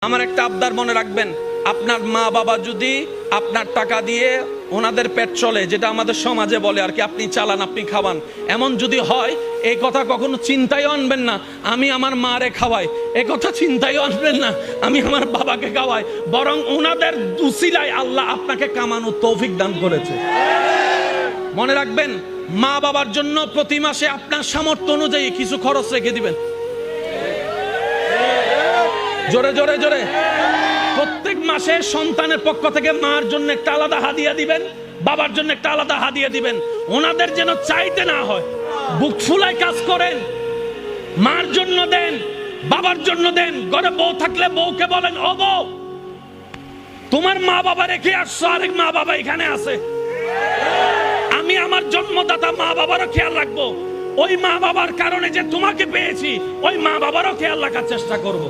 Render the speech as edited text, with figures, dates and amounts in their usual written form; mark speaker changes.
Speaker 1: আমার একটা আবদার মনে রাখবেন, আপনার মা বাবা যদি আপনার টাকা দিয়ে ওনাদের পেট চলে, যেটা আমাদের সমাজে বলে আর কি, আপনি চালান আপনি খাওয়ান, এমন যদি হয় এই কথা কখনো চিন্তায় আনবেন না আমি আমার মারে খাওয়াই, এই কথা চিন্তায় আনবেন না আমি আমার বাবাকে খাওয়াই, বরং ওনাদের উসিলায় আল্লাহ আপনাকে কামানোর তৌফিক দান করেছে। মনে রাখবেন, মা বাবার জন্য প্রতি মাসে আপনার সামর্থ্য অনুযায়ী কিছু খরচ রেখে দিবেন। জোরে জোরে জোরে প্রত্যেক মাসে সন্তানের পক্ষ থেকে মার জন্য একটা আলাদা হাদিয়া দিবেন, বাবার জন্য একটা আলাদা হাদিয়া দিবেন। ওনাদের যেন চাইতে না হয়, বুক ফুলায় কাজ করেন, মার জন্য দেন, বাবার জন্য দেন। ঘরে বউ থাকলে বউকে বলেন, ও বউ, তোমার মা বাবা রেখে আসছো, আরেক মা বাবা এখানে আছে, আমি আমার জন্মদাতা মা বাবারও খেয়াল রাখবো, ওই মা বাবার কারণে যে তোমাকে পেয়েছি ওই মা বাবারও খেয়াল রাখার চেষ্টা করব।